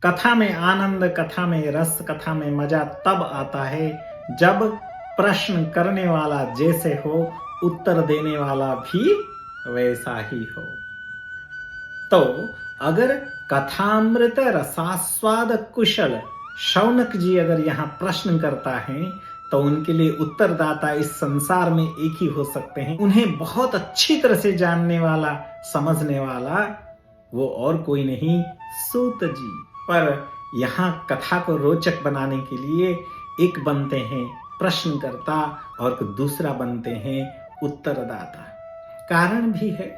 कथा में आनंद, कथा में रस, कथा में मजा तब आता है जब प्रश्न करने वाला जैसे हो, उत्तर देने वाला भी वैसा ही हो। तो अगर कथामृत रसास्वाद कुशल शौनक जी अगर यहां प्रश्न करता है तो उनके लिए उत्तरदाता इस संसार में एक ही हो सकते हैं। उन्हें बहुत अच्छी तरह से जानने वाला, समझने वाला वो और कोई नहीं, सूत जी। पर यहां कथा को रोचक बनाने के लिए एक बनते हैं प्रश्नकर्ता और दूसरा बनते हैं उत्तरदाता। कारण भी है,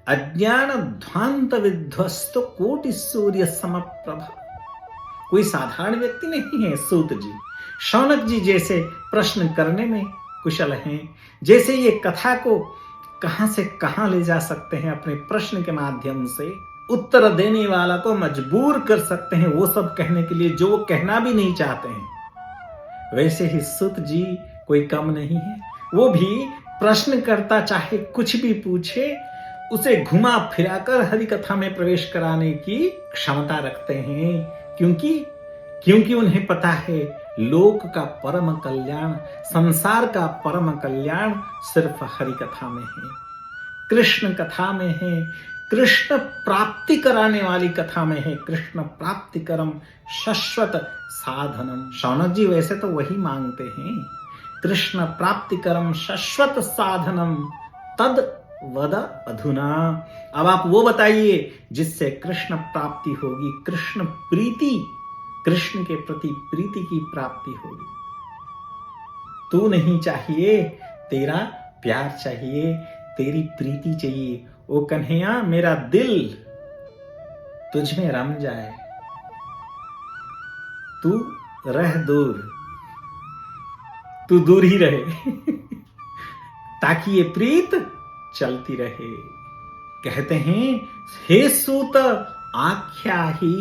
अज्ञान ध्वांत विध्वस्त कोटि सूर्य समप्रभ। कोई साधारण व्यक्ति नहीं है सूत जी। शौनक जी जैसे प्रश्न करने में कुशल हैं, जैसे ये कथा को कहां से कहां ले जा सकते हैं अपने प्रश्न के माध्यम से, उत्तर देने वाला को मजबूर कर सकते हैं वो सब कहने के लिए जो वो कहना भी नहीं चाहते हैं। वैसे ही सूत जी कोई कम नहीं है। वो भी प्रश्न करता चाहे कुछ भी पूछे, उसे घुमा फिराकर हरि कथा में प्रवेश कराने की क्षमता रखते हैं। क्योंकि उन्हें पता है लोक का परम कल्याण, संसार का परम कल्याण सिर्फ हरि कथा में है, कृष्ण कथा में है, कृष्ण प्राप्ति कराने वाली कथा में है। कृष्ण प्राप्ति करम शाश्वत साधनम। शौनक जी वैसे तो वही मांगते हैं, कृष्ण प्राप्ति करम शाश्वत साधनम तद वद अधुना। अब आप वो बताइए जिससे कृष्ण प्राप्ति होगी, कृष्ण प्रीति, कृष्ण के प्रति प्रीति की प्राप्ति होगी। तू नहीं चाहिए, तेरा प्यार चाहिए, तेरी प्रीति चाहिए। ओ कन्हैया, मेरा दिल तुझ में रम जाए, तू रह दूर, तू दूर ही रहे ताकि ये प्रीत चलती रहे। कहते हैं, हे सूत आख्या ही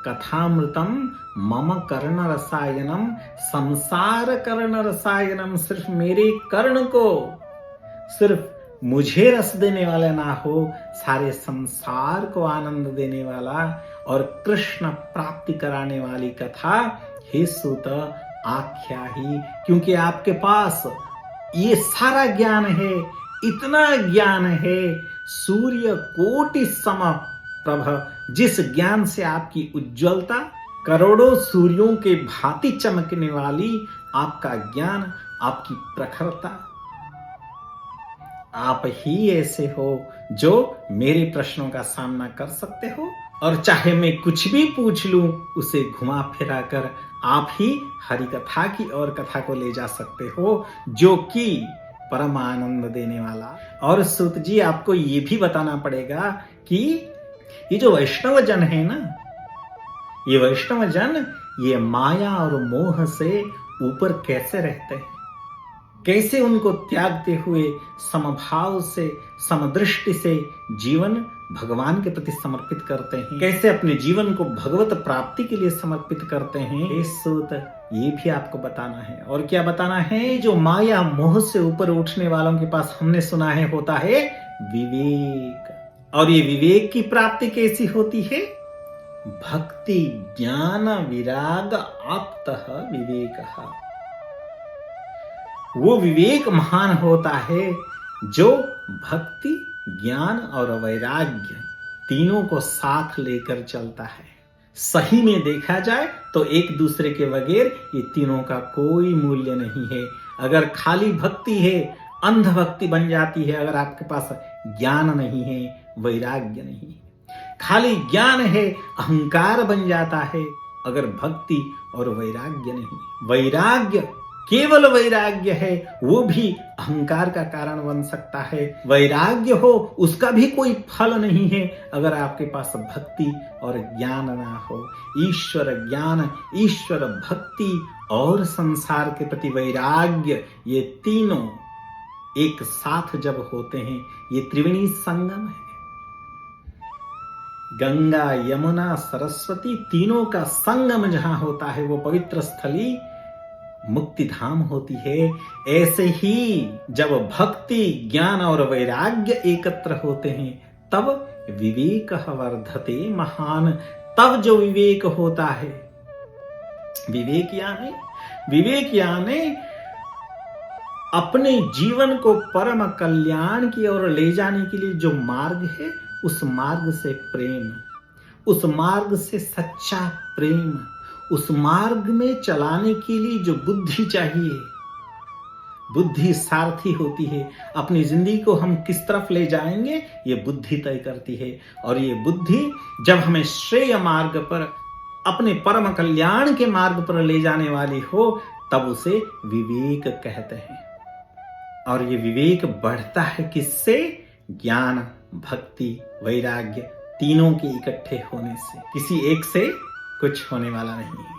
कथामृतम मम कर्ण रसायनम संसार कर्ण रसायनम। सिर्फ मेरे कर्ण को, सिर्फ मुझे रस देने वाला ना हो, सारे संसार को आनंद देने वाला और कृष्ण प्राप्ति कराने वाली कथा। हे सूत आख्या ही, क्योंकि आपके पास ये सारा ज्ञान है, इतना ज्ञान है, सूर्य कोटि सम प्रभ, जिस ज्ञान से आपकी उज्ज्वलता करोड़ों सूर्यों के भांति चमकने वाली आपका ज्ञान, आपकी प्रखरता, आप ही ऐसे हो जो मेरे प्रश्नों का सामना कर सकते हो। और चाहे मैं कुछ भी पूछ लूं, उसे घुमा फिरा कर आप ही हरि कथा की और कथा को ले जा सकते हो, जो कि परम आनंद देने वाला। और सूत जी, आपको ये भी बताना पड़ेगा कि ये जो वैष्णव जन है ना, ये वैष्णव जन ये माया और मोह से ऊपर कैसे रहते हैं, कैसे उनको त्यागते हुए समभाव से, समदृष्टि से जीवन भगवान के प्रति समर्पित करते हैं, कैसे अपने जीवन को भगवत प्राप्ति के लिए समर्पित करते हैं। ये सूत ये भी आपको बताना है। और क्या बताना है? जो माया मोह से ऊपर उठने वालों के पास हमने सुना है होता है विवेक। और ये विवेक की प्राप्ति कैसी होती है? भक्ति ज्ञान विराग आप्तः विवेकः। वो विवेक महान होता है जो भक्ति ज्ञान और वैराग्य तीनों को साथ लेकर चलता है। सही में देखा जाए तो एक दूसरे के बगैर ये तीनों का कोई मूल्य नहीं है। अगर खाली भक्ति है, अंध भक्ति बन जाती है। अगर आपके पास ज्ञान नहीं है, वैराग्य नहीं है, खाली ज्ञान है, अहंकार बन जाता है। अगर भक्ति और वैराग्य नहीं, वैराग्य केवल वैराग्य है, वो भी अहंकार का कारण बन सकता है। वैराग्य हो, उसका भी कोई फल नहीं है अगर आपके पास भक्ति और ज्ञान ना हो। ईश्वर ज्ञान, ईश्वर भक्ति और संसार के प्रति वैराग्य, ये तीनों एक साथ जब होते हैं, ये त्रिवेणी संगम है। गंगा यमुना सरस्वती तीनों का संगम जहां होता है, वो पवित्र स्थली मुक्ति धाम होती है। ऐसे ही जब भक्ति ज्ञान और वैराग्य एकत्र होते हैं, तब विवेक वर्धते महान, तब जो विवेक होता है, विवेक यानी अपने जीवन को परम कल्याण की ओर ले जाने के लिए जो मार्ग है, उस मार्ग से प्रेम, उस मार्ग से सच्चा प्रेम, उस मार्ग में चलाने के लिए जो बुद्धि चाहिए। बुद्धि सारथी होती है। अपनी जिंदगी को हम किस तरफ ले जाएंगे, ये बुद्धि तय करती है। और ये बुद्धि जब हमें श्रेय मार्ग पर, अपने परम कल्याण के मार्ग पर ले जाने वाली हो, तब उसे विवेक कहते हैं। और ये विवेक बढ़ता है किससे? ज्ञान, भक्ति, वैराग्य, तीनों के इकट्ठे होने से। किसी एक से कुछ होने वाला नहीं है।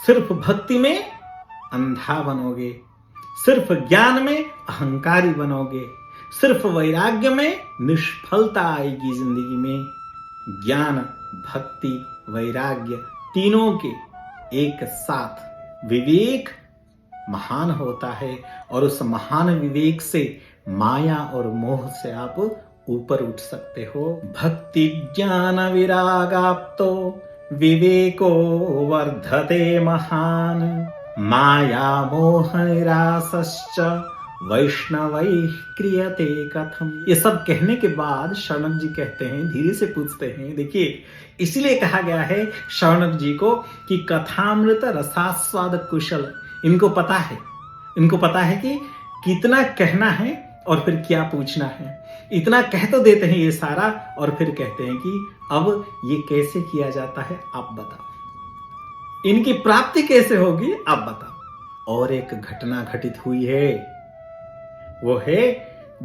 सिर्फ भक्ति में अंधा बनोगे, सिर्फ ज्ञान में अहंकारी बनोगे, सिर्फ वैराग्य में निष्फलता आएगी जिंदगी में। ज्ञान, भक्ति, वैराग्य तीनों के एक साथ विवेक महान होता है। और उस महान विवेक से माया और मोह से आप ऊपर उठ सकते हो। भक्ति ज्ञान विरागाप्तो विवेको वर्धते महान, माया मोह निरासश्च वैष्णवैः क्रियते कथम। ये सब कहने के बाद शौनक जी कहते हैं, धीरे से पूछते हैं। देखिए, इसीलिए कहा गया है शौनक जी को कि कथामृत रसास्वाद कुशल। इनको पता है कि कितना कहना है और फिर क्या पूछना है। इतना कह तो देते हैं ये सारा, और फिर कहते हैं कि अब ये कैसे किया जाता है आप बताओ, इनकी प्राप्ति कैसे होगी आप बताओ। और एक घटना घटित हुई है, वो है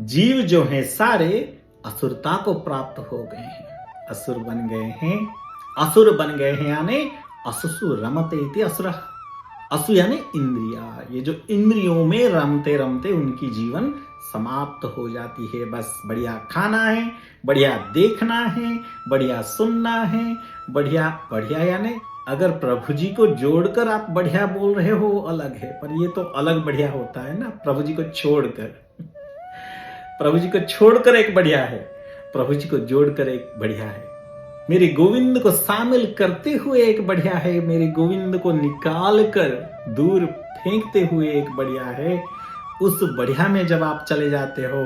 जीव जो हैं सारे असुरता को प्राप्त हो गए हैं, असुर बन गए हैं यानी असुसु रमते इति असुरः। असु यानी इंद्रिया, ये जो इंद्रियों में रमते रमते उनकी जीवन समाप्त हो जाती है। बस बढ़िया खाना है, बढ़िया देखना है, बढ़िया सुनना है, बढ़िया यानी अगर प्रभु जी को जोड़कर आप बढ़िया बोल रहे हो अलग है, पर ये तो अलग बढ़िया होता है ना। प्रभु जी को छोड़कर एक बढ़िया है, प्रभु जी को जोड़कर एक बढ़िया है। मेरे गोविंद को शामिल करते हुए एक बढ़िया है, मेरे गोविंद को निकाल कर दूर फेंकते हुए एक बढ़िया है। उस बढ़िया में जब आप चले जाते हो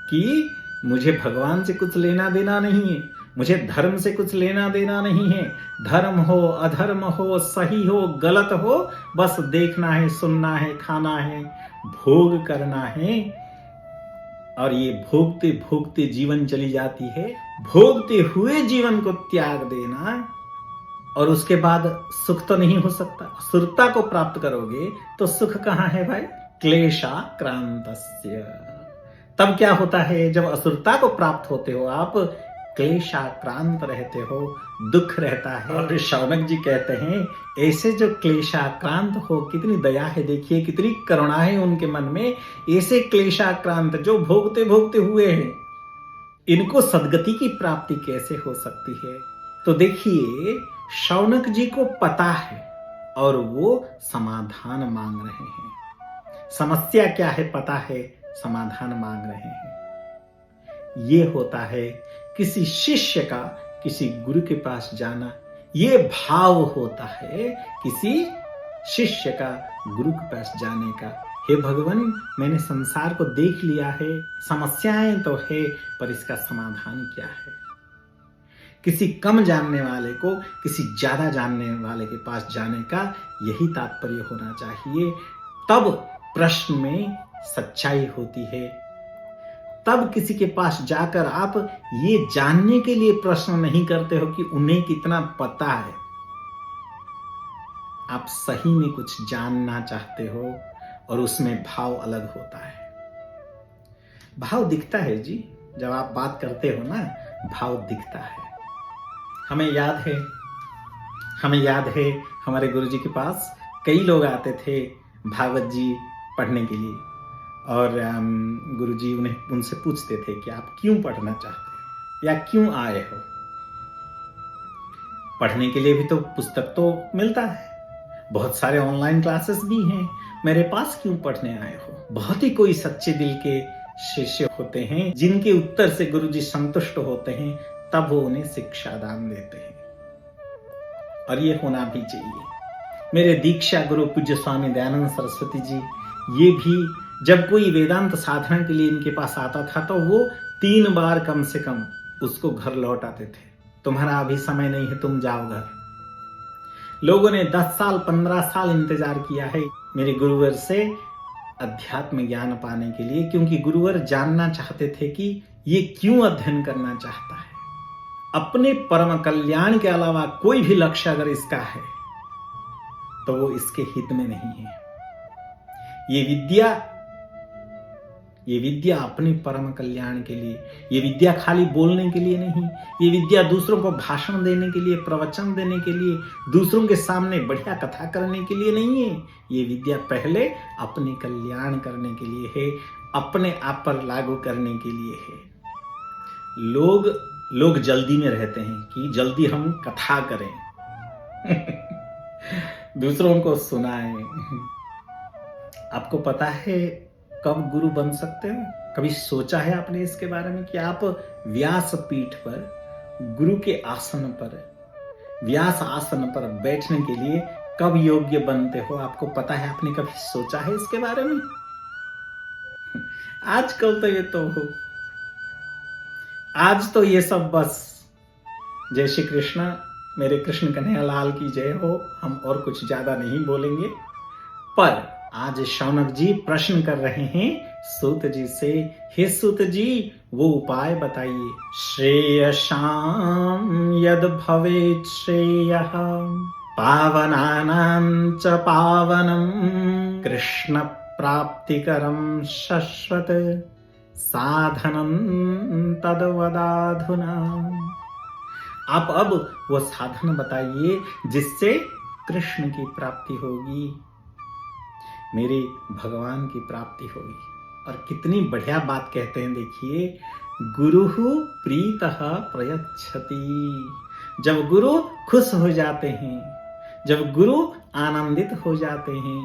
कि मुझे भगवान से कुछ लेना देना नहीं है, मुझे धर्म से कुछ लेना देना नहीं है, धर्म हो अधर्म हो, सही हो गलत हो, बस देखना है, सुनना है, खाना है, भोग करना है। और ये भोगते भोगते जीवन चली जाती है। भोगते हुए जीवन को त्याग देना, और उसके बाद सुख तो नहीं हो सकता। असुरता को प्राप्त करोगे तो सुख कहां है भाई? क्लेशाक्रांतस्य। तब क्या होता है, जब असुरता को प्राप्त होते हो आप, क्लेशाक्रांत रहते हो, दुख रहता है। और शौनक जी कहते हैं ऐसे जो क्लेशाक्रांत हो, कितनी दया है, देखिए कितनी करुणा है उनके मन में। ऐसे क्लेशाक्रांत जो भोगते भोगते हुए हैं, इनको सदगति की प्राप्ति कैसे हो सकती है? तो देखिए शौनक जी को पता है और वो समाधान मांग रहे हैं। समस्या क्या है पता है, समाधान मांग रहे हैं। ये होता है किसी शिष्य का किसी गुरु के पास जाना, ये भाव होता है किसी शिष्य का गुरु के पास जाने का। हे भगवान, मैंने संसार को देख लिया है, समस्याएं तो है, पर इसका समाधान क्या है? किसी कम जानने वाले को किसी ज्यादा जानने वाले के पास जाने का यही तात्पर्य होना चाहिए। तब प्रश्न में सच्चाई होती है। तब किसी के पास जाकर आप ये जानने के लिए प्रश्न नहीं करते हो कि उन्हें कितना पता है। आप सही में कुछ जानना चाहते हो और उसमें भाव अलग होता है। भाव दिखता है जी, जब आप बात करते हो ना, भाव दिखता है। हमें याद है हमारे गुरुजी के पास कई लोग आते थे भागवत जी पढ़ने के लिए, और गुरुजी उनसे पूछते थे कि आप क्यों पढ़ना चाहते हो या क्यों आए हो। पढ़ने के लिए भी तो पुस्तक तो मिलता है, बहुत सारे ऑनलाइन क्लासेस भी हैं, मेरे पास क्यों पढ़ने आए हो? बहुत ही कोई सच्चे दिल के शिष्य होते हैं जिनके उत्तर से गुरुजी संतुष्ट होते हैं, तब वो उन्हें शिक्षा दान देते हैं। और ये होना भी चाहिए। मेरे दीक्षा गुरु पूज्य स्वामी दयानंद सरस्वती जी, ये भी जब कोई वेदांत साधना के लिए इनके पास आता था तो वो 3 बार कम से कम उसको घर लौट आते थे। तुम्हारा अभी समय नहीं है, तुम जाओ घर। लोगों ने 10 साल 15 साल इंतजार किया है मेरे गुरुवर से अध्यात्म ज्ञान पाने के लिए, क्योंकि गुरुवर जानना चाहते थे कि ये क्यों अध्ययन करना चाहता है। अपने परम कल्याण के अलावा कोई भी लक्ष्य अगर इसका है तो वो इसके हित में नहीं है। ये विद्या अपने परम कल्याण के लिए, ये विद्या खाली बोलने के लिए नहीं, ये विद्या दूसरों को भाषण देने के लिए, प्रवचन देने के लिए, दूसरों के सामने बढ़िया कथा करने के लिए नहीं है। ये विद्या पहले अपने कल्याण करने के लिए है, अपने आप पर लागू करने के लिए है। लोग जल्दी में रहते हैं कि जल्दी हम कथा करें दूसरों को सुनाएं। आपको पता है कब गुरु बन सकते हो? कभी सोचा है आपने इसके बारे में कि आप व्यास पीठ पर, गुरु के आसन पर, व्यास आसन पर बैठने के लिए कब योग्य बनते हो? आपको पता है? आपने कभी सोचा है इसके बारे में? आजकल तो आज तो ये सब बस जय श्री कृष्ण, मेरे कृष्ण कन्हैया लाल की जय हो। हम और कुछ ज्यादा नहीं बोलेंगे। पर आज शौनक जी प्रश्न कर रहे हैं सूत जी से, हे सूत जी वो उपाय बताइए। श्रेयसां यद भवेत् श्रेयः पावनानां च पावनं कृष्ण प्राप्तिकरं शश्वत साधनं तद्वदाधुना। आप अब वो साधन बताइए जिससे कृष्ण की प्राप्ति होगी, मेरे भगवान की प्राप्ति होगी। और कितनी बढ़िया बात कहते हैं, देखिए, गुरुः प्रीतः प्रयच्छति। जब गुरु खुश हो जाते हैं, जब गुरु आनंदित हो जाते हैं,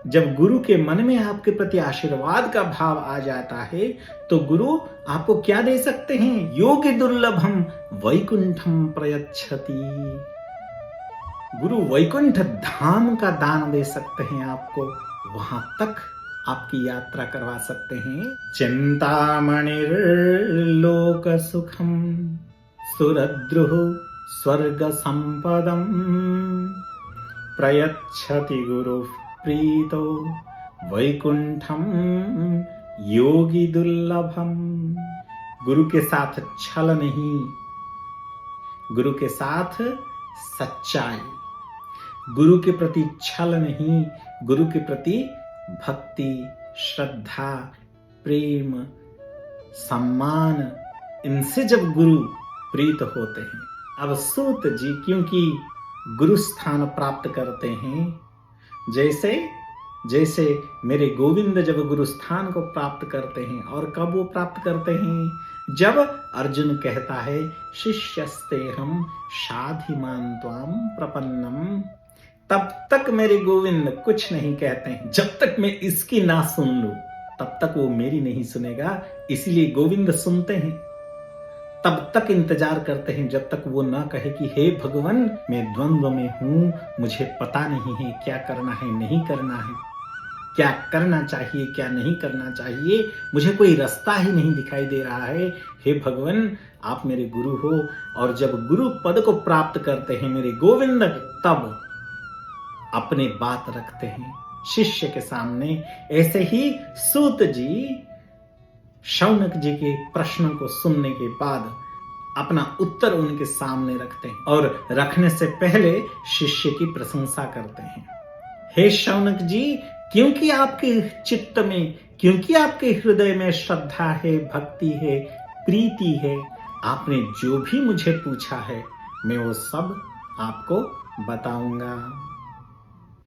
जब गुरु के मन में आपके प्रति आशीर्वाद का भाव आ जाता है, तो गुरु आपको क्या दे सकते हैं? योगी दुर्लभम वैकुंठम प्रयच्छति। गुरु वैकुंठ धाम का दान दे सकते हैं आपको, वहां तक आपकी यात्रा करवा सकते हैं। चिंतामणिर् लोक सुखम सुरद्रुः स्वर्ग संपदम प्रयच्छति गुरु प्रीतो वैकुंठम योगी दुर्लभम। गुरु के साथ छल नहीं, गुरु के साथ सच्चाई, गुरु के प्रति छल नहीं, गुरु के प्रति भक्ति, श्रद्धा, प्रेम, सम्मान, इनसे जब गुरु प्रीत होते हैं। अब सूत जी क्योंकि गुरु स्थान प्राप्त करते हैं, जैसे मेरे गोविंद जब गुरु स्थान को प्राप्त करते हैं, और कब वो प्राप्त करते हैं? जब अर्जुन कहता है शिष्यस्तेहम शाधिमान त्वाम प्रपन्नम, तब तक मेरे गोविंद कुछ नहीं कहते हैं। जब तक मैं इसकी ना सुन लूं तब तक वो मेरी नहीं सुनेगा। इसलिए गोविंद सुनते हैं, तब तक इंतजार करते हैं जब तक वो ना कहे कि हे भगवान मैं द्वंद्व में हूं, मुझे पता नहीं है क्या करना है नहीं करना है, क्या करना चाहिए क्या नहीं करना चाहिए, मुझे कोई रास्ता ही नहीं दिखाई दे रहा है। हे भगवान आप मेरे गुरु हो। और जब गुरु पद को प्राप्त करते हैं मेरे गोविंद, तब अपने बात रखते हैं शिष्य के सामने। ऐसे ही सूत जी शौनक जी के प्रश्नों को सुनने के बाद अपना उत्तर उनके सामने रखते हैं, और रखने से पहले शिष्य की प्रशंसा करते हैं। हे शौनक जी, क्योंकि आपके चित्त में, क्योंकि आपके हृदय में श्रद्धा है, भक्ति है, प्रीति है, आपने जो भी मुझे पूछा है मैं वो सब आपको बताऊंगा।